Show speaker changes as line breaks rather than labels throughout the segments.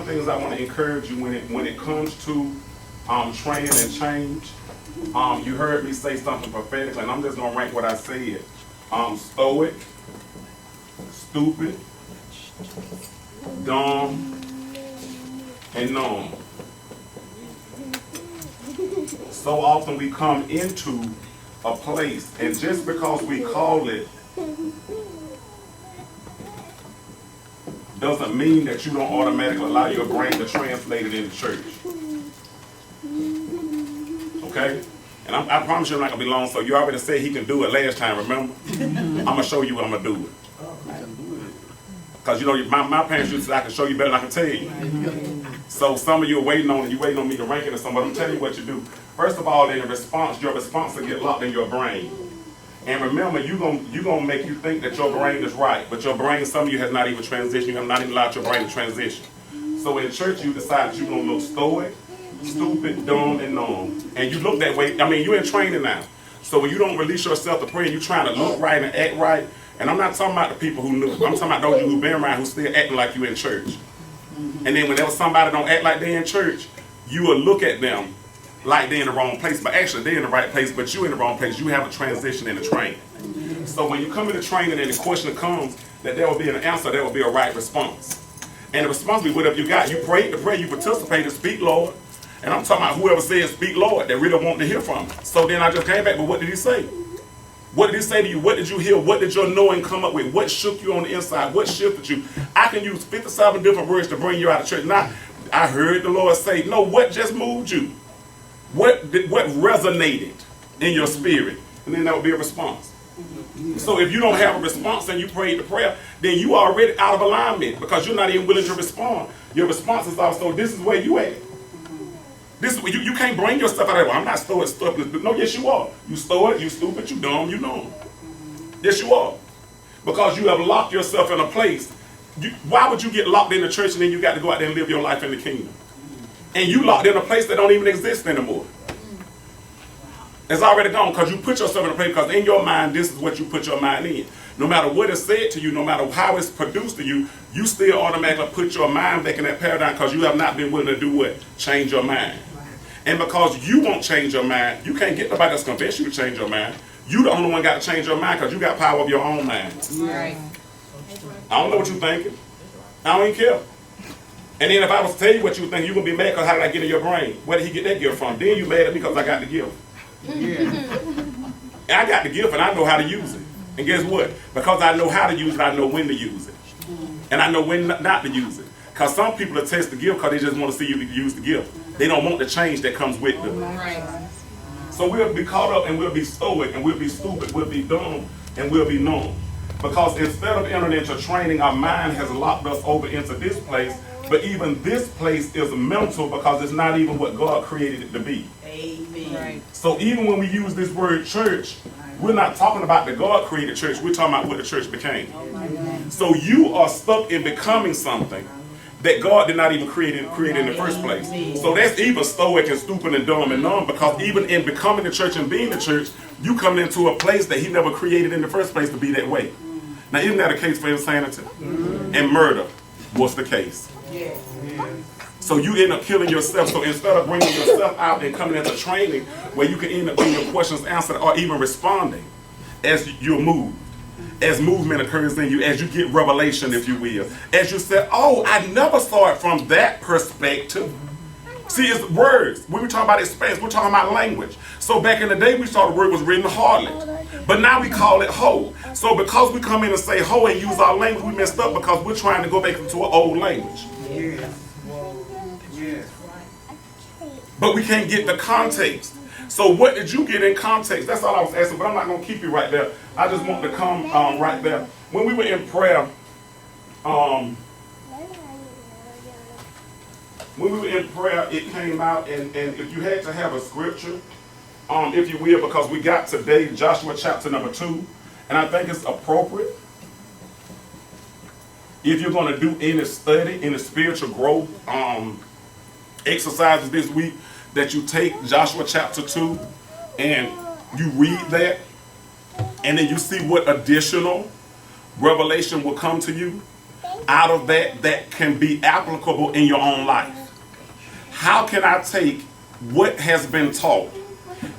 things I want to encourage you when it comes to training and change. You heard me say something prophetic, and I'm just gonna rank what I said. Stoic, stupid, dumb, and numb. So often we come into a place, and just because we call it doesn't mean that you don't automatically allow your brain to translate it into church. Okay? And I promise you I'm not going to be long, so you already said he can do it last time, remember? I'm going to show you what I'm going to do it. Because, you know, my parents used to say, I can show you better than I can tell you. So some of you are waiting on me to rank it or something, but I'm telling you what you do. First of all, in your response will get locked in your brain. And remember, you're gonna make you think that your brain is right, but your brain, some of you has not even transitioned. You have not even allowed your brain to transition. So in church, you decide that you're gonna look stoic, stupid, dumb, and numb. And you look that way. I mean, you're in training now. So when you don't release yourself to pray, you're trying to look right and act right. And I'm not talking about the people who knew. I'm talking about those of you who've been around who still acting like you in church. And then whenever somebody don't act like they in church, you will look at them like they're in the wrong place, but actually they're in the right place, but you're in the wrong place. You have a transition in the training. So when you come into training and the question comes that there will be an answer, there will be a right response. And the response will be whatever you got. You prayed the prayer, you participated, speak Lord. And I'm talking about whoever says speak Lord, that really want to hear from him. So then I just came back, but what did he say? What did he say to you? What did you hear? What did your knowing come up with? What shook you on the inside? What shifted you? I can use 57 different words to bring you out of church. Now, I heard the Lord say, no, what just moved you? What resonated in your spirit? And then that would be a response. So if you don't have a response and you prayed the prayer, then you are already out of alignment because you're not even willing to respond. Your response is also, this is where you at. This is, you can't bring yourself out of it. Well, I'm not stoic, stupid. No, yes, you are. You stoic, you stupid, you dumb, you numb. Yes, you are. Because you have locked yourself in a place. Why would you get locked in the church and then you got to go out there and live your life in the kingdom? And you locked in a place that don't even exist anymore. It's already gone because you put yourself in a place because in your mind, this is what you put your mind in. No matter what is said to you, no matter how it's produced to you, you still automatically put your mind back in that paradigm because you have not been willing to do what? Change your mind. And because you won't change your mind, you can't get nobody that's convinced you to change your mind. You the only one got to change your mind because you got power of your own mind.
Right.
I don't know what you're thinking. I don't even care. And then if I was to tell you what you think, you're going to be mad because how did I get in your brain? Where did he get that gift from? Then you mad at me because I got the gift. And I got the gift and I know how to use it. And guess what? Because I know how to use it, I know when to use it. And I know when not to use it. Because some people will test the gift because they just want to see you use the gift. They don't want the change that comes with them.
Right.
So we'll be caught up and we'll be stoic and we'll be stupid, we'll be dumb and we'll be numb. Because instead of entering into training, our mind has locked us over into this place. But even this place is mental because it's not even what God created it to be.
Amen. Right.
So even when we use this word church, we're not talking about the God created church, we're talking about what the church became. So you are stuck in becoming something that God did not even create in the first place. So that's even stoic and stupid and dumb and numb because even in becoming the church and being the church, you coming into a place that he never created in the first place to be that way. Now isn't that a case for insanity? And murder was the case. So you end up killing yourself. So instead of bringing yourself out and coming into training where you can end up getting your questions answered or even responding as you're moved, as movement occurs in you, as you get revelation, if you will, as you say, oh, I never saw it from that perspective. See, it's words. When we talk about expanse, we're talking about language. So back in the day, we saw the word was written hardly. But now we call it whole. So because we come in and say whole and use our language, we messed up because we're trying to go back into an old language. But we can't get the context. So what did you get in context? That's all I was asking, but I'm not going to keep you right there. I just want to come right there. When we were in prayer, it came out, and if you had to have a scripture, if you will, because we got today Joshua chapter number 2, and I think it's appropriate. If you're going to do any study, any spiritual growth exercises this week, that you take Joshua chapter 2 and you read that, and then you see what additional revelation will come to you. out of that that can be applicable in your own life? How can I take what has been taught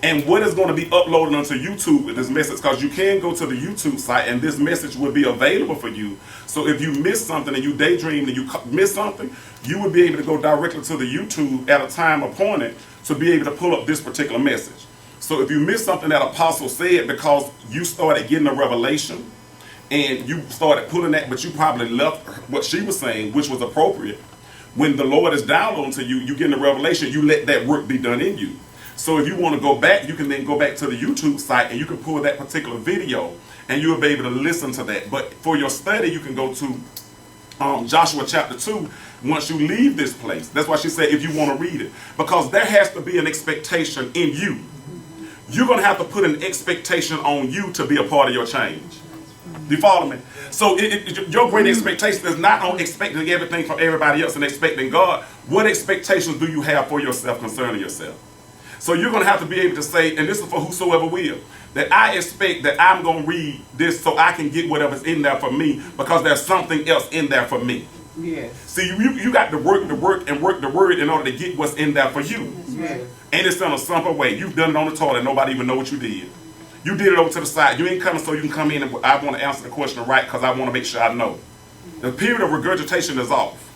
and what is going to be uploaded onto YouTube with this message? Because you can go to the YouTube site and this message will be available for you. So if you miss something and you daydream and you miss something, you will be able to go directly to the YouTube at a time appointed to be able to pull up this particular message. So if you miss something that Apostle said because you started getting a revelation and you started pulling that, but you probably left what she was saying, which was appropriate. When the Lord is downloading to you, you get in a revelation, you let that work be done in you. So if you want to go back, you can then go back to the YouTube site and you can pull that particular video and you'll be able to listen to that. But for your study, you can go to Joshua chapter 2 once you leave this place. That's why she said if you want to read it. Because there has to be an expectation in you. You're going to have to put an expectation on you to be a part of your change. Do you follow me? So your great expectation is not on expecting everything from everybody else and expecting God. What expectations do you have for yourself concerning yourself? So you're going to have to be able to say, and this is for whosoever will, that I expect that I'm going to read this so I can get whatever's in there for me because there's something else in there for me.
Yes.
See, you got to work the word in order to get what's in there for you.
Yes.
And it's in a simple way. You've done it on the toilet. Nobody even know what you did. You did it over to the side. You ain't coming so you can come in and I want to answer the question right because I want to make sure I know. The period of regurgitation is off.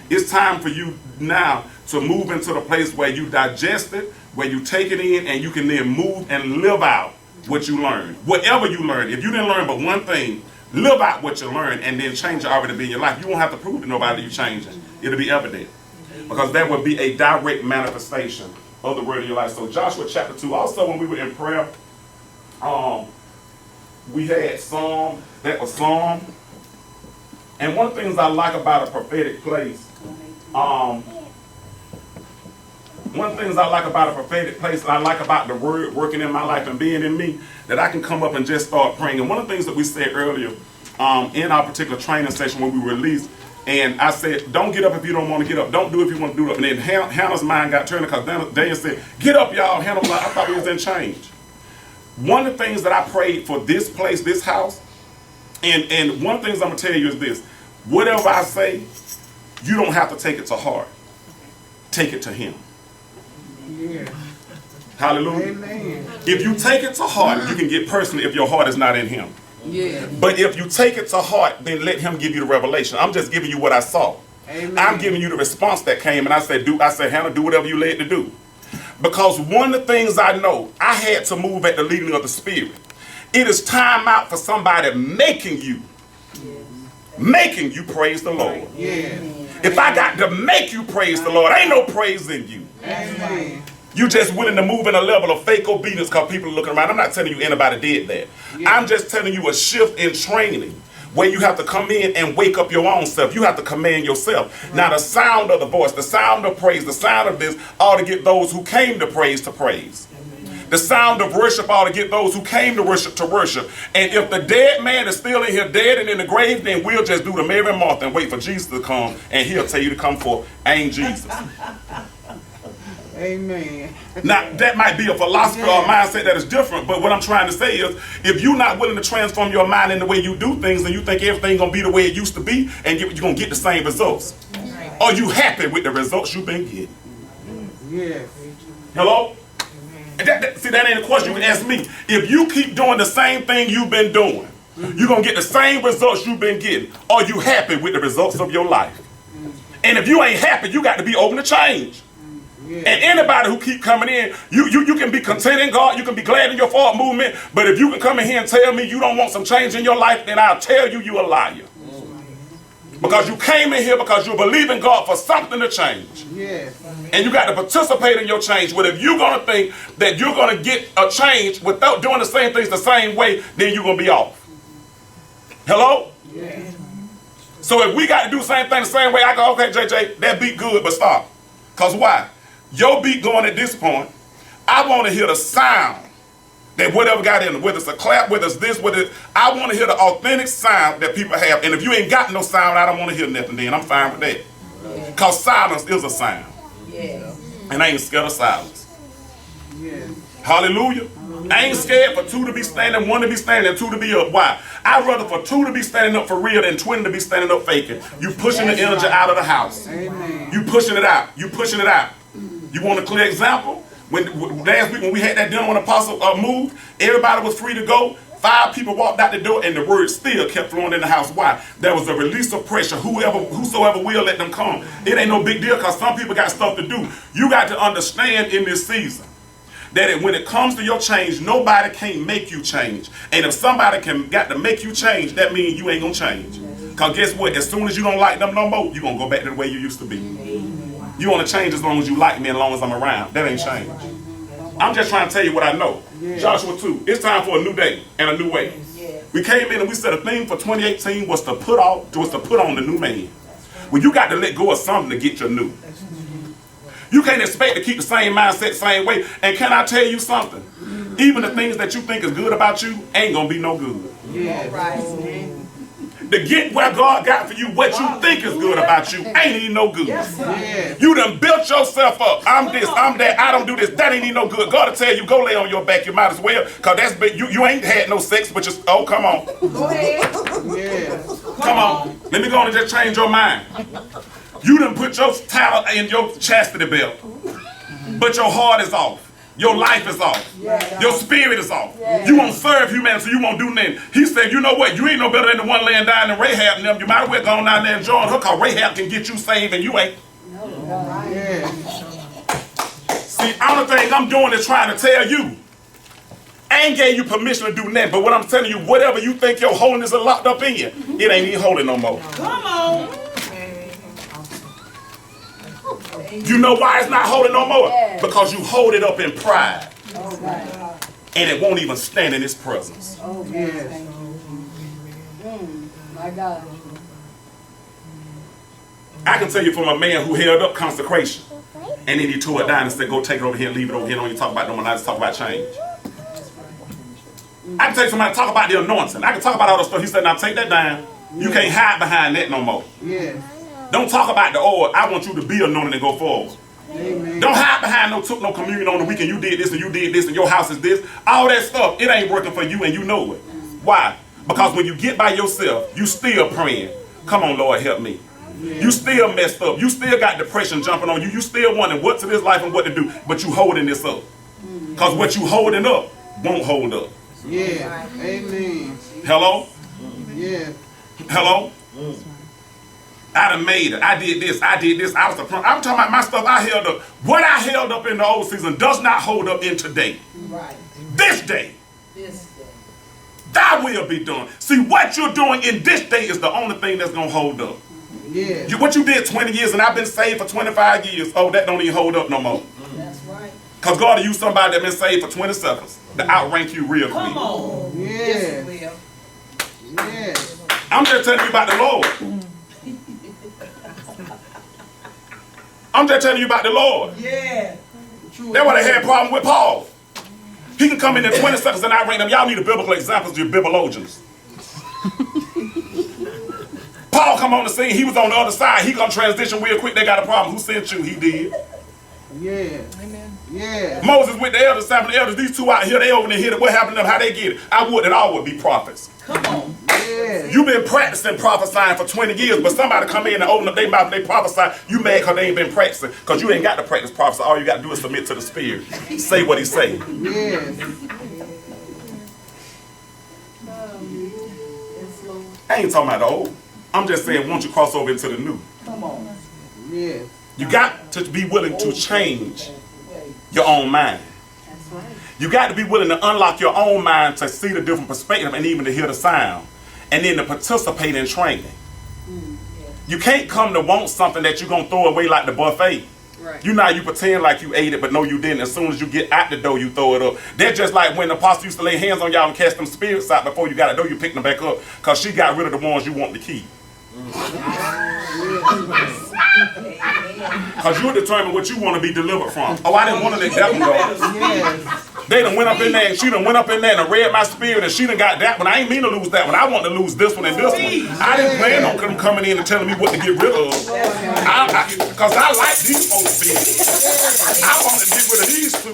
It's time for you now to move into the place where you digest it, where you take it in, and you can then move and live out what you learned. Whatever you learned. If you didn't learn but one thing, live out what you learned and then change it already be in your life. You won't have to prove to nobody you're changing. It'll be evident. Because that will be a direct manifestation of the word in your life. So Joshua chapter 2, also when we were in prayer, we had Psalm, that was Psalm. And one of the things I like about a prophetic place, and I like about the word working in my life and being in me, that I can come up and just start praying. And one of the things that we said earlier in our particular training session when we released, and I said, don't get up if you don't want to get up. Don't do it if you want to do it. And then Hannah's mind got turned because Daniel said, get up, y'all. Hannah was like, I thought we was in change. One of the things that I prayed for this place, this house, and one of the things I'm going to tell you is this. Whatever I say, you don't have to take it to heart. Take it to him.
Yeah.
Hallelujah.
Amen.
If you take it to heart, you can get personal if your heart is not in him.
Yeah.
But if you take it to heart, then let him give you the revelation. I'm just giving you what I saw.
Amen.
I'm giving you the response that came, and I said, Hannah, do whatever you led to do. Because one of the things I know, I had to move at the leading of the Spirit. It is time out for somebody making you praise the Lord.
Yeah.
If I got to make you praise the Lord, ain't no praise in you.
Amen.
You just willing to move in a level of fake obedience because people are looking around. I'm not telling you anybody did that.
Yeah.
I'm just telling you a shift in training where you have to come in and wake up your own self. You have to command yourself. Right. Now the sound of the voice, the sound of praise, the sound of this ought to get those who came to praise to praise. Amen. The sound of worship ought to get those who came to worship to worship. And if the dead man is still in here dead and in the grave, then we'll just do the Mary and Martha and wait for Jesus to come and he'll tell you to come forth. Ain't Jesus.
Amen.
Now, that might be a philosophy or a mindset that is different, but what I'm trying to say is, if you're not willing to transform your mind in the way you do things, and you think everything's going to be the way it used to be, and you're going to get the same results. Right. Are you happy with the results you've been getting?
Yes.
Hello? See, that ain't a question you can ask me. If you keep doing the same thing you've been doing, you're going to get the same results you've been getting. Are you happy with the results of your life? And if you ain't happy, you got to be open to change. Yeah. And anybody who keep coming in, you can be content in God, you can be glad in your forward movement, but if you can come in here and tell me you don't want some change in your life, then I'll tell you you're a liar. Because you came in here because you believe in God for something to change. Yes. And you got to participate in your change. But if you're going to think that you're going to get a change without doing the same things the same way, then you're going to be off. Hello? Yes. So if we got to do the same thing the same way, I go, okay, JJ, that beat good, but stop. Because why? Your beat going at this point, I want to hear the sound that whatever got in, whether it's a clap, whether it's this, whether it's, I want to hear the authentic sound that people have. And if you ain't got no sound, I don't want to hear nothing then. I'm fine with that. Because silence is a sound. Yes. And I ain't scared of silence. Yes. Hallelujah. I ain't scared for 2 to be standing, 1 to be standing, and 2 to be up. Why? I'd rather for 2 to be standing up for real than 20 to be standing up faking. You pushing the energy out of the house.
Amen.
You pushing it out. You pushing it out. You want a clear example? Last week when we had that dinner when Apostle moved, everybody was free to go. 5 people walked out the door and the word still kept flowing in the house. Why? There was a release of pressure. Whosoever will, let them come. It ain't no big deal because some people got stuff to do. You got to understand in this season that when it comes to your change, nobody can't make you change. And if somebody got to make you change, that means you ain't going to change. Because guess what? As soon as you don't like them no more, you're going to go back to the way you used to be. You want to change as long as you like me and as long as I'm around. That ain't change. I'm just trying to tell you what I know. Yeah. Joshua 2, it's time for a new day and a new way. Yeah. We came in and we said a theme for 2018 was to put on the new man. Well, you got to let go of something to get your new. You can't expect to keep the same mindset, same way. And can I tell you something? Even the things that you think is good about you ain't going to be no good.
Yeah. Right.
To get where God got for you, what you think is good about you ain't even no good.
Yes,
you done built yourself up. I'm this, I'm that, I don't do this, that ain't even no good. God will tell you, go lay on your back, you might as well, because that's you ain't had no sex, but just, oh, come on.
Go ahead.
Yeah.
Come on. Let me go on and just change your mind. You done put your title in your chastity belt, but your heart is off. Your life is off. Yeah. Your spirit is off. Yeah. You won't serve humanity, so you won't do nothing. He said, you know what? You ain't no better than the one laying down in Rahab and them. You might as well go on down there and join her, because Rahab can get you saved and you ain't.
No. Yeah.
See, all the thing I'm doing is trying to tell you. I ain't gave you permission to do nothing, but what I'm telling you, whatever you think your holiness is locked up in you, it ain't even holy no more.
Come on.
You know why it's not holy no more? Because you hold it up in pride. And it won't even stand in his presence.
Oh, yes. My God.
I can tell you from a man who held up consecration. And then he tore it down and said, go take it over here and leave it over here. Don't even talk about no one. I just talk about change. I can tell you somebody talk about the anointing. I can talk about all the stuff. He said, now take that down. You can't hide behind that no more.
Yeah.
Don't talk about the oil. I want you to be anointed and go forward.
Amen.
Don't hide behind took no communion on the weekend. You did this and you did this and your house is this. All that stuff, it ain't working for you and you know it. Why? Because when you get by yourself, you still praying. Come on, Lord, help me. Yeah. You still messed up. You still got depression jumping on you. You still wondering what to this life and what to do. But you holding this up. Because what you holding up won't hold up.
Yeah. Amen.
Hello?
Yeah.
Hello? I done made it. I did this. I did this. I'm talking about my stuff I held up. What I held up in the old season does not hold up in today.
Right.
This day.
This day.
Thy will be done. See, what you're doing in this day is the only thing that's going to hold up.
Yeah.
What you did 20 years and I've been saved for 25 years, oh, that don't even hold up no more.
That's right.
Because God will use somebody that's been saved for 20 seconds to outrank you real quick.
Come on.
Yeah.
Yes, it will.
Yeah.
I'm just telling you about the Lord. I'm just telling you about the Lord.
Yeah.
That's why they had a problem with Paul. He can come in 20 seconds and outrank them. Y'all need a biblical examples, you bibliologians. Paul come on the scene. He was on the other side. He gonna transition real quick. They got a problem. Who sent you? He did.
Yeah. Amen. Yeah.
Moses with the elders, 7 elders. These two out here, they over there hit it. What happened to them? How they get it? I would that all would be prophets.
Come on.
Yeah.
You've been practicing prophesying for 20 years, but somebody come in and open up their mouth and they prophesy. You mad because they ain't been practicing. Because you ain't got to practice prophecy. All you got to do is submit to the Spirit. Say what he say.
Yeah.
I ain't talking about the old. I'm just saying, once you cross over into the new.
Come on.
Yeah.
You got to be willing to change your own mind.
That's right.
You got to be willing to unlock your own mind to see the different perspective and even to hear the sound. And then to participate in training. You can't come to want something that you're going to throw away like the buffet. Right. You know, you pretend like you ate it, but no, you didn't. As soon as you get out the door, you throw it up. They're just like when the apostle used to lay hands on y'all and cast them spirits out before you got a door, you pick them back up. Because she got rid of the ones you want to keep. Because you determine what you want to be delivered from. Oh, I didn't want to let that one go. They done went up in there and she done went up in there and read my spirit and she done got that one. I ain't mean to lose that one. I want to lose this one and this one. I didn't plan on them coming in and telling me what to get rid of. Because I like these folks to be. I want to get rid of these two.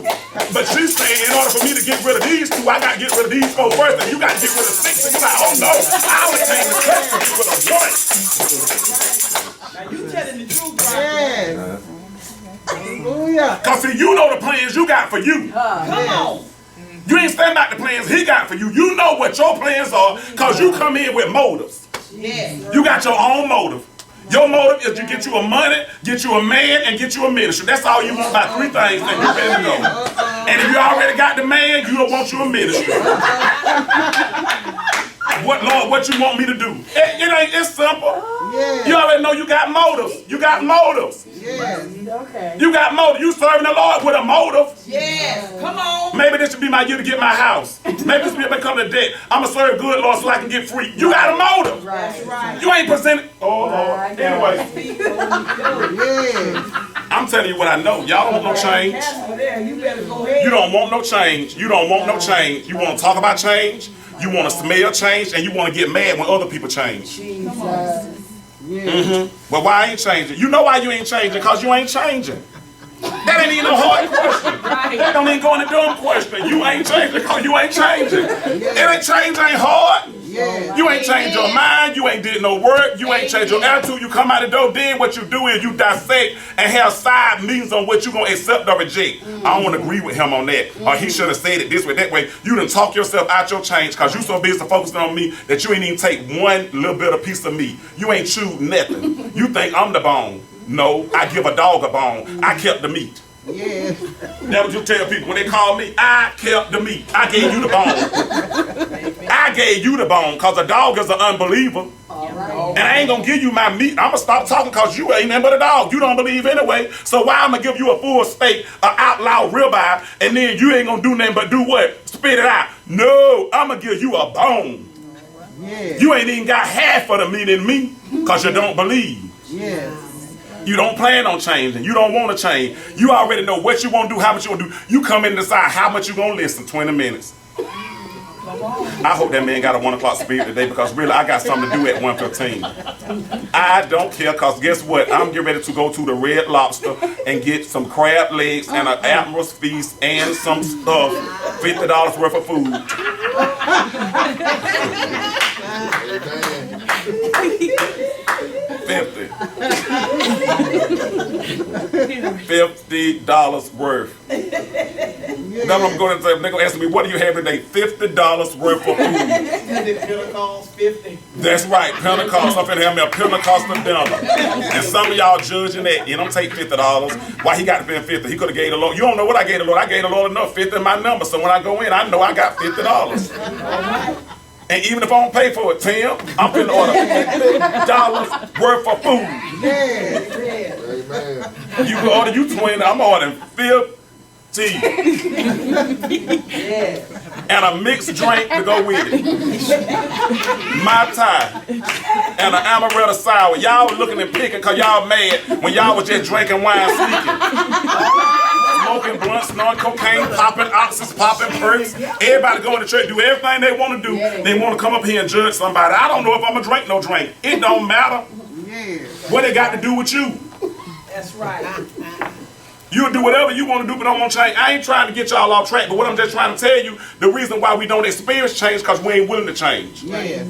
But she's saying in order for me to get rid of these two, I got to get rid of these folks first. And you got to get rid of 6. And you're like, oh no, I only came to church to get rid of 1.
Now you telling the truth, right?
Yes. Hallelujah.
Because see, you know the plans you got for you.
Come on.
You ain't standing out the plans he got for you. You know what your plans are because you come in with motives.
Yes.
You got your own motive. Your motive is to get you a money, get you a man, and get you a ministry. That's all you want about 3 things that you better go. And if you already got the man, you don't want you a ministry. What, Lord, what you want me to do? It's simple.
Yes.
You already know you got motives. You got motives.
Yes.
Okay.
You got motive. You serving the Lord with a motive.
Yes. Come on.
Maybe this should be my year to get my house. Maybe this will become a debt. I'm going to serve good, Lord, so I can get free. You got a motive.
That's right.
You ain't presented. Oh, Lord. Anyway,
Yes.
I'm telling you what I know. Y'all don't want no change.
You better go ahead.
You don't want no change. You don't want no change. You want to talk about change. You want to smell change. And you want to get mad when other people change.
Yes.
Well, why I ain't changing? You know why you ain't changing? Because you ain't changing. That ain't even no hard question. That don't even go in the dumb question. You ain't changing because you ain't changing. It ain't change ain't hard.
Yes.
You ain't changed your mind. You ain't did no work. You ain't changed your attitude. You come out the door. Then what you do is you dissect and have side meetings on what you gonna accept or reject. I don't want to agree with him on that. Or he should have said it this way, that way. You done talk yourself out your change because you so busy focusing on me that you ain't even take one little bit of piece of meat. You ain't chewed nothing. You think I'm the bone. No, I give a dog a bone. I kept the meat.
Yes.
That's what you tell people when they call me. I kept the meat. I gave you the bone. I gave you the bone because a dog is an unbeliever. And I ain't going to give you my meat. I'm going to stop talking because you ain't nothing but a dog. You don't believe anyway. So why I'm going to give you a full steak, an outlaw ribeye, and then you ain't going to do nothing but do what? Spit it out. No, I'm going to give you a bone.
Yes.
You ain't even got half of the meat in me because you don't believe.
Yes.
You don't plan on changing. You don't want to change. You already know what you want to do, how much you want to do. You come in and decide how much you going to listen, 20 minutes. I hope that man got a 1 o'clock spirit today because really I got something to do at 1:15. I don't care because guess what? I'm getting ready to go to the Red Lobster and get some crab legs and an Admiral's Feast and some stuff, $50 worth of food. $50 worth. That's what I'm going to say. They're going to ask me, what do you have today? $50 worth of food.
Pentecost 50.
That's right, Pentecost. I'm finna have me a Pentecostal dinner. And some of y'all judging that. You don't take $50. Why he got to spend 50? He could have gave the Lord. You don't know what I gave the Lord. I gave the Lord enough. 50 in my number. So when I go in, I know I got $50. And even if I don't pay for it, Tim, I'm finna order $50 worth of food.
Yes.
You can order you 20, I'm ordering 50. And a mixed drink to go with it. Mai Tai and an amaretto sour. Y'all was looking and picking because y'all mad when y'all was just drinking wine sneaking. Smoking blunts, snorting cocaine, popping oxys, popping perks. Everybody going to church, do everything they want to do. They want to come up here and judge somebody. I don't know if I'm going to drink no drink. It don't matter.
Yes.
What it got to do with you.
That's right.
You'll do whatever you want to do, but don't want to change. I ain't trying to get y'all off track, but what I'm just trying to tell you, the reason why we don't experience change because we ain't willing to change.
Yes.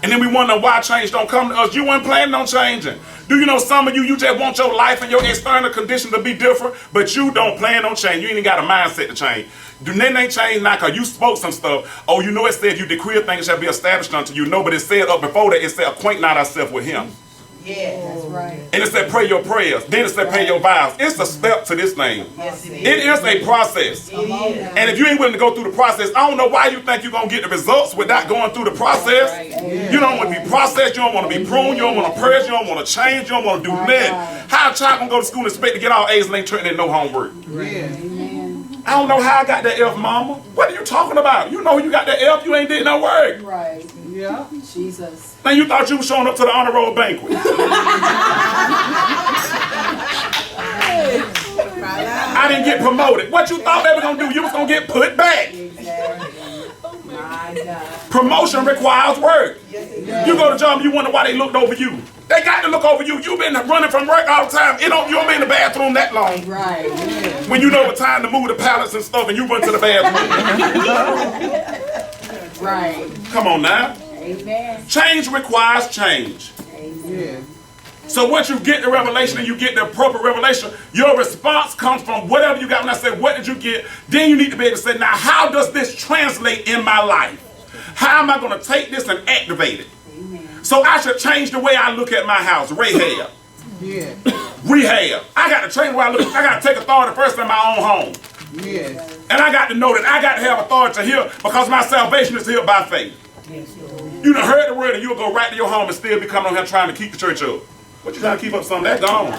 And then we wonder why change don't come to us. You weren't planning on changing. Do you know some of you just want your life and your external condition to be different, but you don't plan on change. You ain't even got a mindset to change. Then they change now because you spoke some stuff. Oh, you know it said you decree a thing shall be established unto you. No, but it said up before that, it said acquaint not ourselves with him.
Yes. That's right.
And it said pray your prayers. Then it said pay your vows. It's a step to this thing.
Yes, it is.
It is a process.
It is.
And if you ain't willing to go through the process, I don't know why you think you're going to get the results without going through the process. You don't want to be processed. You don't want to be pruned. You don't want to purge. You don't want to change. You don't want to do nothing. How a child going to go to school and expect to get all A's and ain't turning in no homework?
Yes.
I don't know how I got that F, mama. What are you talking about? You know you got that F, you ain't did no work.
Right.
Yeah.
Jesus.
Now you thought you was showing up to the honor roll banquet. I didn't get promoted. What you thought they were gonna do, you was gonna get put back.
Exactly. My God.
Promotion requires work. You go to job, you wonder why they looked over you. They got to look over you. You've been running from work all the time. You don't be in the bathroom that long.
Right.
When you know it's time to move the pallets and stuff and you run to the bathroom.
Right.
Come on now.
Amen.
Change requires change.
Yeah.
So once you get the revelation and you get the appropriate revelation, your response comes from whatever you got. When I say, what did you get? Then you need to be able to say, now, how does this translate in my life? How am I going to take this and activate it? So I should change the way I look at my house. Rahab.
Yeah.
Rehab. I got to change the way I look. I got to take authority first in my own home.
Yeah.
And I got to know that I got to have authority here because my salvation is here by faith. You done heard the word and you'll go right to your home and still be coming on here trying to keep the church up. What you trying to keep up something? That's gone.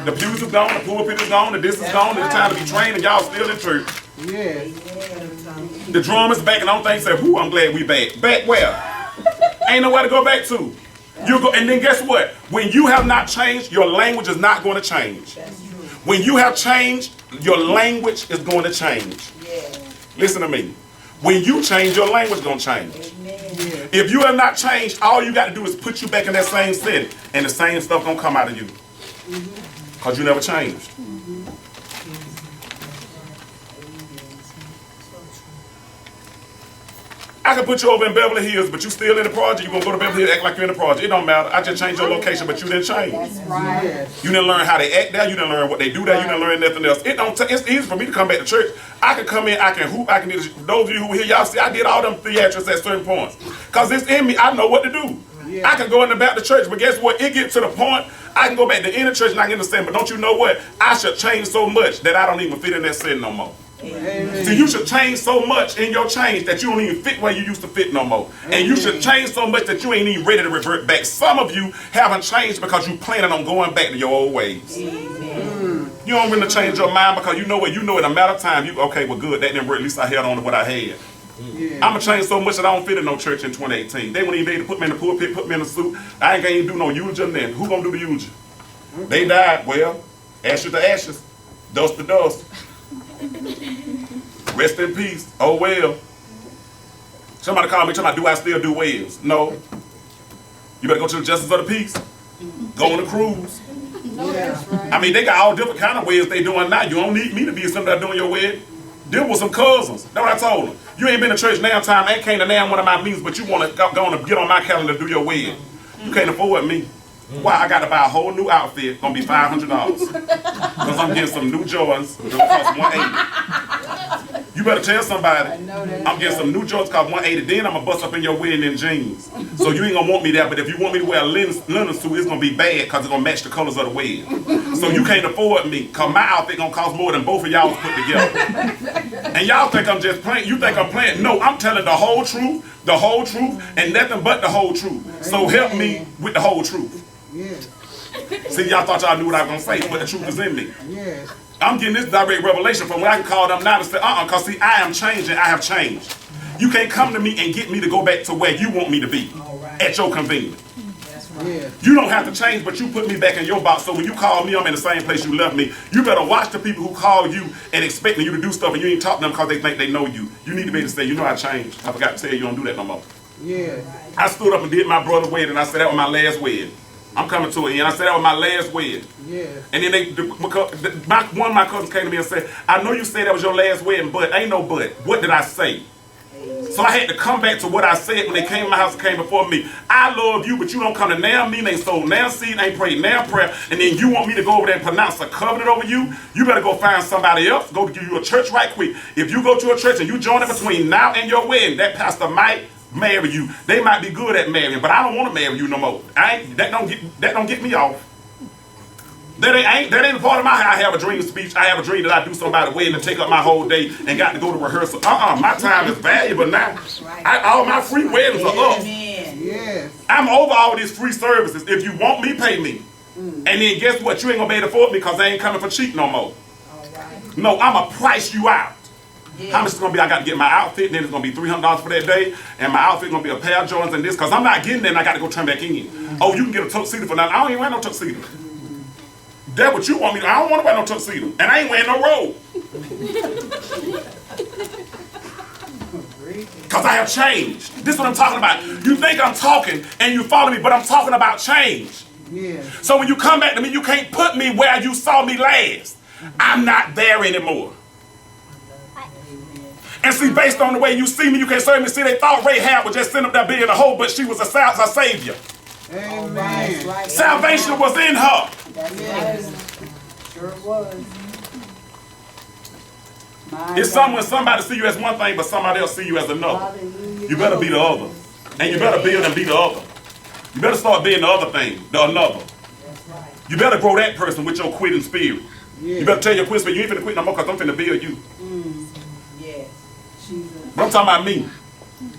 The pews is gone, the pulpit is gone, the this is gone, it's time to be trained and y'all still in church.
Yeah.
The drum is back and I don't think say, whoo, I'm glad we back. Back where? Ain't nowhere to go back to. You go, and then guess what? When you have not changed, your language is not going to change. When you have changed, your language is going to change. Listen to me. When you change, your language is going to change. If you have not changed, all you got to do is put you back in that same setting, and the same stuff going to come out of you. Because you never changed. I can put you over in Beverly Hills, but you still in the project. You're going to go to Beverly Hills, act like you're in the project. It don't matter. I just changed your location, but you didn't change.
That's right.
You didn't learn how they act there. You didn't learn what they do there. You didn't learn nothing else. It's easy for me to come back to church. I can come in, I can hoop, I can do this. Those of you who hear, y'all see I did all them theatrics at certain points. Because it's in me. I know what to do.
Yeah.
I can go in the Baptist church, but guess what? It gets to the point, I can go back to the inner church and I can understand, but don't you know what? I should change so much that I don't even fit in that setting no more.
Amen.
See, you should change so much in your change that you don't even fit where you used to fit no more. And you should change so much that you ain't even ready to revert back. Some of you haven't changed because you planning on going back to your old ways. You don't really change your mind because you know what? You know in a matter of time, you, okay, well good, that didn't work. At least I held on to what I had.
Yeah.
I'm going to change so much that I don't fit in no church in 2018. They wouldn't even be able to put me in the pulpit, put me in a suit. I ain't going to even do no eulogy then. Who going to do the eulogy? They died. Well, ashes to ashes, dust to dust. Rest in peace. Oh well. Somebody called me talking about, do I still do wells? No. You better go to the Justice of the Peace. Go on a cruise. I mean, they got all different kind of wells they doing now. You don't need me to be somebody doing your wedding. Them with some cousins. That's what I told them. You ain't been to church now time. Ain't came to now one of my meetings, but you want to go on and get on my calendar to do your wedding. You can't afford me. Why? I got to buy a whole new outfit. Gonna be $500. Because I'm getting some new Jordans. Gonna cost $180. You better tell somebody. I'm getting some new Jordans cost $180. Then I'm gonna bust up in your wedding in jeans. So you ain't gonna want me there. But if you want me to wear a linen suit, it's gonna be bad because it's gonna match the colors of the wedding. So you can't afford me. Cause my outfit gonna cost more than both of y'all put together. And y'all think I'm just playing. You think I'm playing? No, I'm telling the whole truth, and nothing but the whole truth. So help me with the whole truth.
Yes.
See, y'all thought y'all knew what I was gonna say, but the truth is in me.
Yes.
I'm getting this direct revelation from when I can call them now and say, because see, I am changing, I have changed. You can't come to me and get me to go back to where you want me to be at your convenience.
Yes.
You don't have to change, but you put me back in your box. So when you call me, I'm in the same place you left me. You better watch the people who call you and expecting you to do stuff and you ain't talking to them because they think they know you. You need to be able to say, you know I changed. I forgot to tell you, you don't do that no more.
Yes.
I stood up and did my brother's wedding and I said that was my last wedding. I'm coming to it, and I said that was my last wedding.
Yes.
And then one of my cousins came to me and said, I know you said that was your last wedding, but ain't no but. What did I say? So I had to come back to what I said when they came to my house and came before me. I love you, but you don't come to now me, ain't sold now seed, ain't prayed now prayer, and then you want me to go over there and pronounce a covenant over you? You better go find somebody else. Go give you a church right quick. If you go to a church and you join it between now and your wedding, that pastor might marry you. They might be good at marrying, but I don't want to marry you no more. That don't get me off. That ain't a part of my I have a dream speech. I have a dream that I do somebody's wedding and take up my whole day and got to go to rehearsal. My time is valuable now. All my free weddings are up.
Yes.
I'm over all these free services. If you want me, pay me. And then guess what? You ain't gonna be able to afford me because they ain't coming for cheap no more. No, I'ma price you out. How much it's gonna be? I got to get my outfit, and then it's gonna be $300 for that day, and my outfit gonna be a pair of Jordans and this, because I'm not getting there and I got to go turn back in. Oh, you can get a tuxedo for nothing. I don't even wear no tuxedo. That's what you want me to. I don't want to wear no tuxedo, and I ain't wearing no robe. Because I have changed. This is what I'm talking about. You think I'm talking and you follow me, but I'm talking about change.
Yes.
So when you come back to me, you can't put me where you saw me last. I'm not there anymore. And see, based on the way you see me, you can't serve me. See, they thought Rahab was just sitting up there being a hoe, but she was a savior.
Amen.
Right.
Salvation was in her.
That's
Yes.
right. Sure was. My
It's
God.
when somebody see you as one thing, but somebody else see you as another.
Hallelujah.
You better be the other. And you better build and be the other. You better start being the other thing, the another.
That's right.
You better grow that person with your quitting spirit.
Yes.
You better tell your quit spirit, you ain't finna quit no more because I'm finna build you.
Yes.
Jesus.
But I'm talking about me.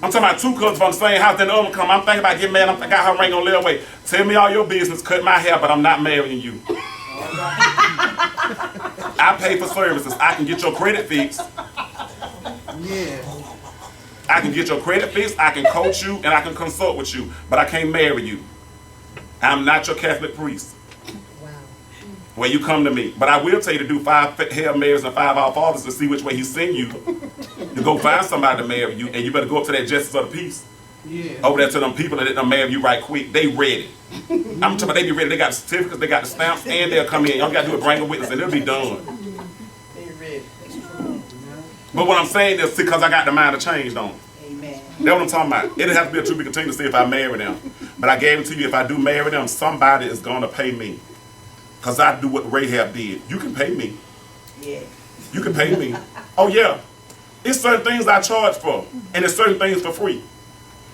I'm talking about two cousins from the same house, then the other one come. I'm thinking about getting married. I got her ring on live away. Tell me all your business, cut my hair, but I'm not marrying you. I pay for services. I can get your credit fixed.
Yes.
I can get your credit fixed, I can coach you, and I can consult with you, but I can't marry you. I'm not your Catholic priest.
Wow.
Where you come to me. But I will tell you to do 5 Hail Marys and 5 Our Fathers to see which way he send you. To go find somebody to marry you, and you better go up to that justice of the peace.
Yes.
Over there to them people that didn't marry you right quick. They ready. I'm talking about they be ready. They got the certificates, they got the stamps, and they'll come in. Y'all got to do a bring a witness, and they'll be done.
They ready.
But what I'm saying is because I got the mind to change, don't it?
Amen.
That's what I'm talking about. It has to be a true be continued to see if I marry them. But I guarantee you, if I do marry them, somebody is going to pay me. Because I do what Rahab did. You can pay me.
Yeah.
You can pay me. Oh, yeah. It's certain things I charge for. And it's certain things for free.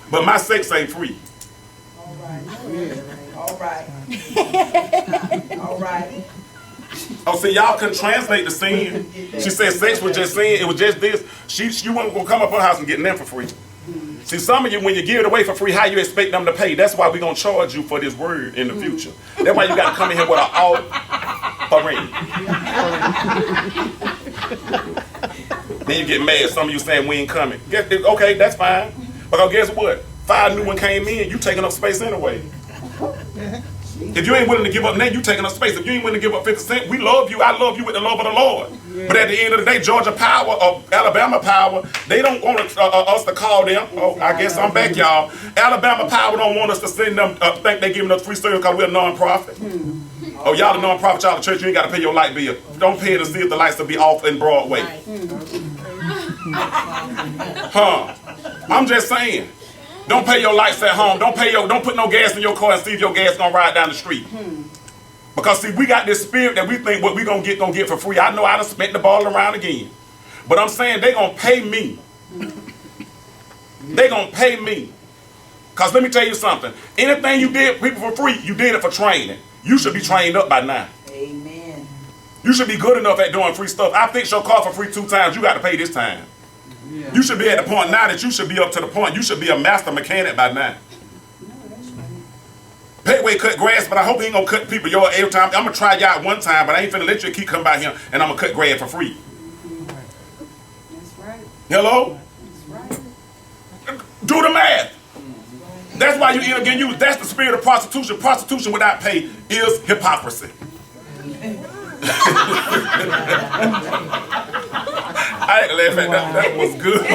But my sex ain't free.
All right.
Yes.
All right. All right.
Oh, see, y'all couldn't translate the sin. She said sex was just sin. It was just this. You wasn't going to come up her house and get them for free. See, some of you, when you give it away for free, how you expect them to pay? That's why we're going to charge you for this word in the future. That's why you got to come in here with an offering. Then you get mad. Some of you saying we ain't coming. Okay, that's fine. Because guess what? 5 new ones came in. You taking up space anyway. If you ain't willing to give up, then you taking up space. If you ain't willing to give up 50 cents, we love you. I love you with the love of the Lord. Yeah. But at the end of the day, Georgia Power or Alabama Power, they don't want us to call them. Oh, I guess I'm back, y'all. Alabama Power don't want us to send them, think they giving us free service because we're a non-profit. Oh, y'all a non-profit, y'all the church, you ain't got to pay your light bill. Don't pay to see if the lights will be off in Broadway. Huh? I'm just saying. Don't pay your lights at home. Don't put no gas in your car and see if your gas gonna ride down the street. Because see, we got this spirit that we think what we gonna get for free. I know I done spent the ball around again. But I'm saying they gonna pay me. They gonna pay me. Because let me tell you something. Anything you did people for free, you did it for training. You should be trained up by now.
Amen.
You should be good enough at doing free stuff. I fixed your car for free 2 times. You got to pay this time.
Yeah.
You should be at the point now that you should be up to the point. You should be a master mechanic by now. Petway cut grass, but I hope he ain't gonna cut people yard every time. I'm gonna try y'all one time, but I ain't finna let you keep coming by here and I'm gonna cut grass for free.
That's right.
Hello?
That's right.
Do the math. That's why you again use. That's the spirit of prostitution. Prostitution without pay is hypocrisy. I ain't laugh at that. That was good.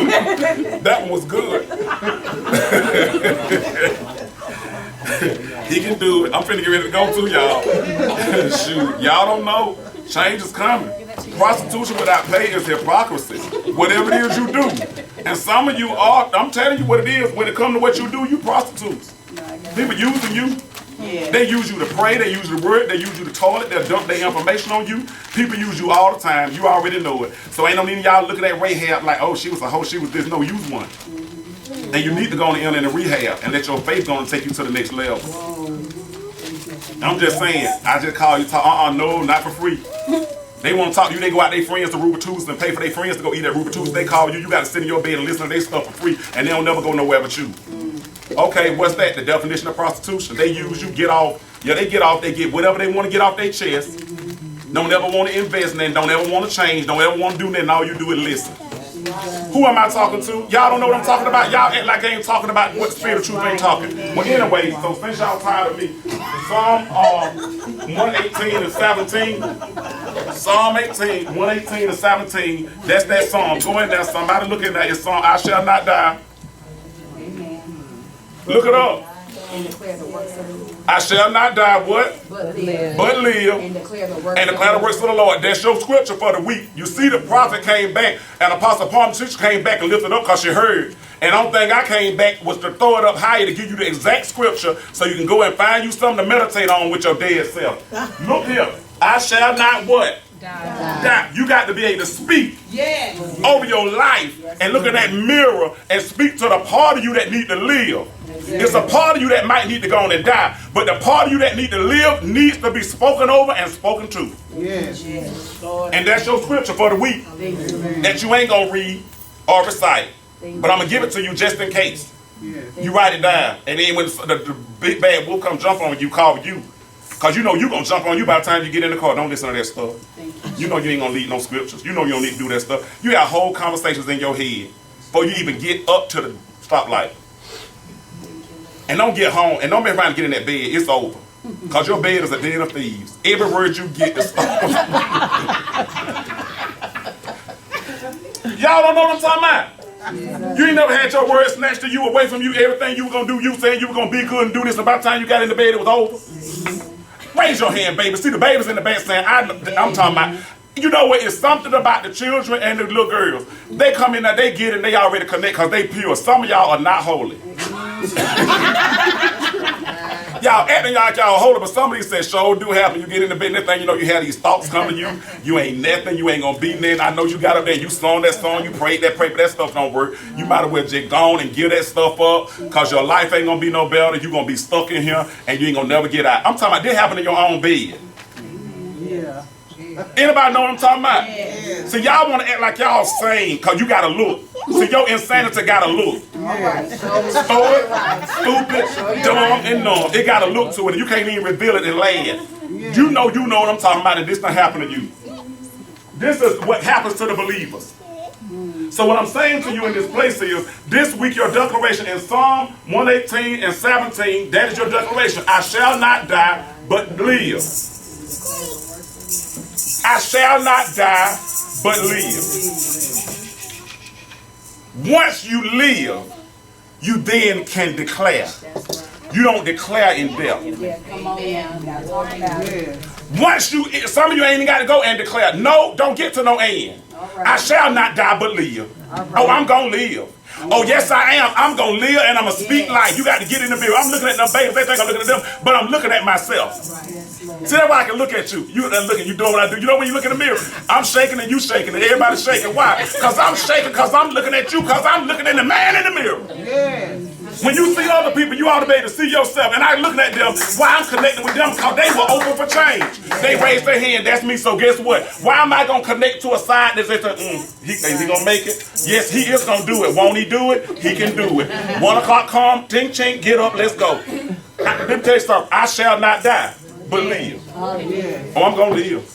That one was good. He can do it. I'm finna get ready to go too, y'all. Shoot, y'all don't know. Change is coming. Prostitution without pay is hypocrisy. Whatever it is you do. And some of you are, I'm telling you what it is. When it comes to what you do, you prostitutes. People using you.
Yeah.
They use you to pray, they use you to work, they use you to toilet, they'll dump their information on you. People use you all the time. You already know it. So ain't no need of y'all looking at Rahab like, oh, she was a hoe, she was this. No, you was one. And you need to go on the end in the rehab and let your faith go and take you to the next level. I'm just saying, I just call you talk, no, not for free. They want to talk to you, they go out their friends to Ruber Tuesday and pay for their friends to go eat at Ruber Tuesday. They call you, you got to sit in your bed and listen to their stuff for free, and they don't never go nowhere but you. Okay, what's that? The definition of prostitution. They use you, get off. Yeah, they get off, they get whatever they want to get off their chest. Don't ever want to invest in it, don't ever want to change, don't ever want to do nothing, all you do is listen. Who am I talking to? Y'all don't know what I'm talking about? Y'all act like I ain't talking about what the spirit of truth ain't talking. Well, anyway, so since y'all tired of me, Psalm 118 and 17, Psalm 18, 118 to 17. That's that psalm. Go in there. Somebody look at that. It's Psalm, I shall not die.
Amen.
Look it up.
And declare the works of the Lord.
I shall not die, what?
But live.
But live.
And declare the works
And declare the works of the Lord. That's your scripture for the week. You see, the prophet came back, and Apostle Paul came back and lifted up because she heard. And the only thing I came back was to throw it up higher to give you the exact scripture so you can go and find you something to meditate on with your dead self. Look here. I shall not what? Die. You got to be able to speak
Yes.
over your life and look in that mirror and speak to the part of you that need to live. It's a part of you that might need to go on and die, but the part of you that need to live needs to be spoken over and spoken to.
Yes.
Yes, Lord.
And that's your scripture for the week that you ain't gonna read or recite, but I'm gonna give it to you just in case.
Yes.
You write it down, and then when the big bad wolf come jump on you, call you. Because you know you going to jump on you by the time you get in the car. Don't listen to that stuff. You know you ain't going to lead no scriptures. You know you don't need to do that stuff. You have whole conversations in your head before you even get up to the stoplight. And don't get home, and don't be trying to get in that bed. It's over. Because your bed is a den of thieves. Every word you get is Y'all don't know what I'm talking about. You ain't never had your words snatched to you, away from you, everything you were going to do, you saying you were going to be good and do this, and by the time you got in the bed, it was over. Raise your hand, baby. See the babies in the back saying, I'm talking about, you know what, it's something about the children and the little girls. They come in there, they get it, they already connect because they pure. Some of y'all are not holy. Y'all acting like y'all holy, but some of these says, sure do happen. You get in the bed, and thing, you know, you have these thoughts come to you. You ain't nothing. You ain't gonna be nothing. I know you got up there, you sung that song, you prayed that prayer, but that stuff don't work. You might as well just go on and give that stuff up, because your life ain't gonna be no better. You're gonna be stuck in here, and you ain't gonna never get out. I'm talking about this happened in your own bed.
Yeah.
Anybody know what I'm talking about?
Yes.
See, y'all want to act like y'all sane, because you got to look. See, your insanity got to look.
Yes.
Stupid, dumb, and numb. It got to look to it. You can't even reveal it and laugh. You know what I'm talking about, and this not happen to you. This is what happens to the believers. So what I'm saying to you in this place is, this week your declaration in Psalm 118 and 17, that is your declaration. I shall not die, but live. I shall not die, but live. Once you live, you then can declare. You don't declare in death.
Yeah, come on now. Gotta talk about it.
Yes.
Once you, some of you ain't even got to go and declare. No, don't get to no end. I shall not die, but live. Oh, I'm going to live. Oh, yes, I am. I'm going to live, and I'm going to speak life. You got to get in the mirror. I'm looking at them babies. They think I'm looking at them, but I'm looking at myself. See, that's why I can look at you. You looking, you doing what I do. You know when you look in the mirror, I'm shaking and you shaking and everybody's shaking. Why? Because I'm shaking, because I'm looking at you, because I'm looking at the man in the mirror.
Yes.
When you see other people, you ought to be able to see yourself. And I'm looking at them, why I'm connecting with them, because they were open for change. They raised their hand, that's me, so guess what? Why am I going to connect to a side that says, is he going to make it? Yes, he is going to do it. Won't he do it? He can do it. 1 o'clock come, ting, ching, get up, let's go. Let me tell you something, I shall not die, but live.
Yes.
Oh, I'm going to live.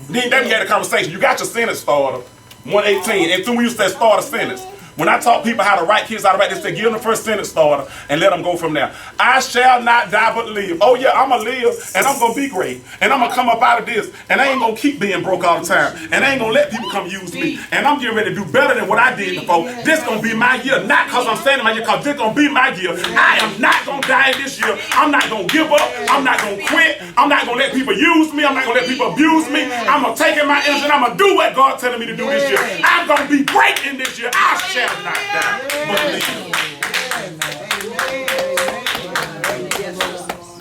Then we had a conversation. You got your sentence starter, 118, and when you said start a sentence. When I taught people how to write, kids how to write, they said, give them the first sentence starter and let them go from there. I shall not die but live. Oh yeah, I'm going to live and I'm going to be great. And I'm going to come up out of this. And I ain't going to keep being broke all the time. And I ain't going to let people come use me. And I'm getting ready to do better than what I did before. This going to be my year. Not because I'm saying my year, because this going to be my year. I am not going to die this year. I'm not going to give up. I'm not going to quit. I'm not going to let people use me. I'm not going to let people abuse me. I'm going to take in my energy and I'm going to do what God's telling me to do this year. I'm going to be great in this year. I shall not die, but live.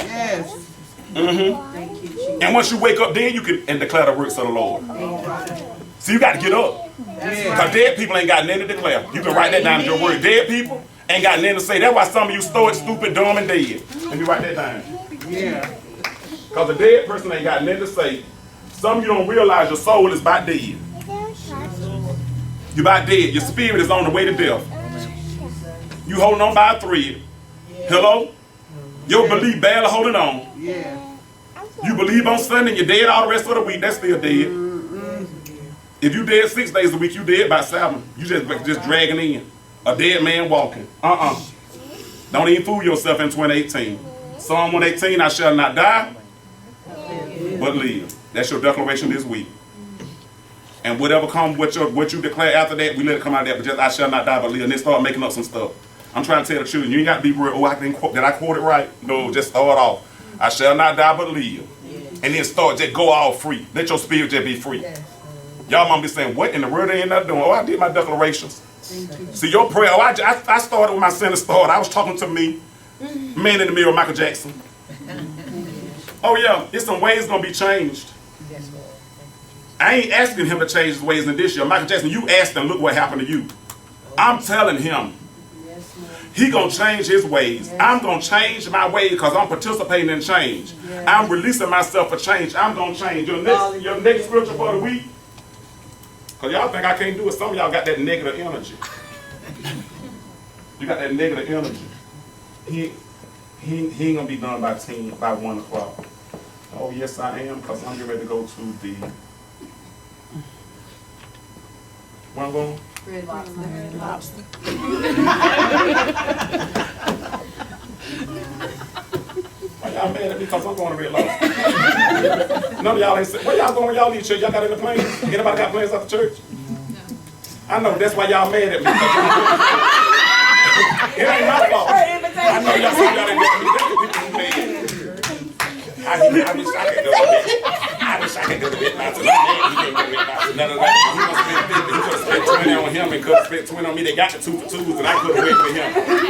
Yes.
And once you wake up, then you can and declare the works of the Lord. So you got to get up. Because dead people ain't got nothing to declare. You can write that down in your word. Dead people ain't got nothing to say. That's why some of you stoic, stupid, dumb, and dead. Let me write that down.
Yeah.
Because a dead person ain't got nothing to say. Some of you don't realize your soul is about dead. You're about dead. Your spirit is on the way to death. You holding on by a thread. Hello? Your belief barely holding on.
Yeah.
You believe on Sunday, you're dead all the rest of the week. That's still dead. If you dead 6 days a week, you dead by 7. You just dragging in. A dead man walking. Don't even fool yourself in 2018. Psalm 118, I shall not die, but live. That's your declaration this week. And whatever comes, what you declare after that, we let it come out of that. But just, I shall not die but live. And then start making up some stuff. I'm trying to tell the children, you ain't got to be real, did I quote it right? No, just start off. I shall not die but live. And then start, just go all free. Let your spirit just be free. Y'all mama be saying, what in the world they ain't not doing? Oh, I did my declarations. See, your prayer, I started with my sinner started. I was talking to me, man in the mirror, Michael Jackson. Oh yeah, it's some ways gonna be changed. I ain't asking him to change his ways in this year. Michael Jackson, you asked him, look what happened to you. I'm telling him, he gonna change his ways. I'm gonna change my ways because I'm participating in change. I'm releasing myself for change. I'm gonna change. Your next scripture for the week, because y'all think I can't do it. Some of y'all got that negative energy. You got that negative energy. He ain't gonna be done by 1 o'clock. Oh yes I am, because I'm getting ready to go to the, where I'm going?
Red Lobster.
Why y'all mad at me because I'm going to Red Lobster? None of y'all ain't say, where y'all going when y'all leave church? Y'all got any plans? Anybody got plans after church? I know, that's why y'all mad at me. It ain't my fault. I know y'all see y'all ain't mad. I wish I could go to bed. I wish I could go to bed now. He can't go to bed now. He could have spent 20 on him and could have spent 20 on me. They got the 2 for 2s and I could have went for him.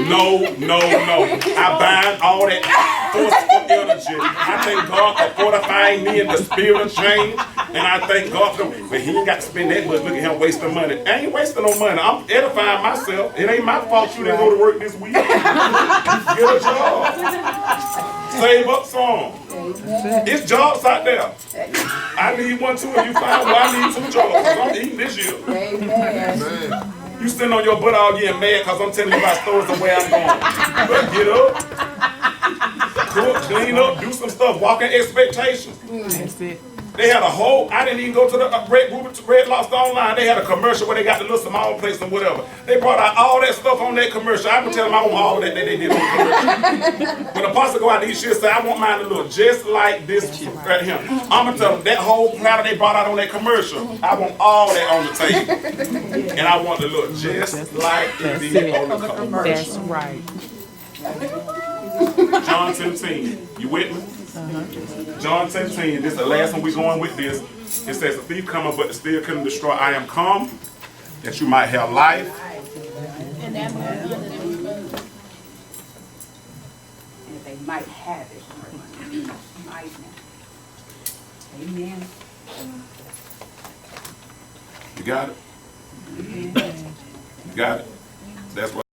No. I bind all that forceful energy. I thank God for fortifying me in the spirit of change. And I thank God for him. But he ain't got to spend that much. Look at him wasting money. I ain't wasting no money. I'm edifying myself. It ain't my fault you didn't go to work this week. Get a job. Save up some. It's jobs out there. I need one too. If you find one, I need 2 jobs. Because I'm eating this year.
Amen.
You sitting on your butt all getting mad because I'm telling you about stories of where I'm going. You better get up, cook, clean up, do some stuff, walk in expectations.
That's it.
They had a whole, I didn't even go to the Red Lobster online. They had a commercial where they got the little small place and whatever. They brought out all that stuff on that commercial. I've been telling them I want all that they did on the commercial. When the apostle go out to eat shit, say, I want mine to look just like this right here. I'm going to tell them that whole platter they brought out on that commercial, I want all that on the table. And I want to look just like it did on the commercial.
That's right.
John 17, you with me? John 17, this is the last one we're going with this. It says, the thief cometh, but to steal, kill, and destroy. I am come, that you might have life.
And if they might have it. Might not. Amen.
You got it? You got it? That's what.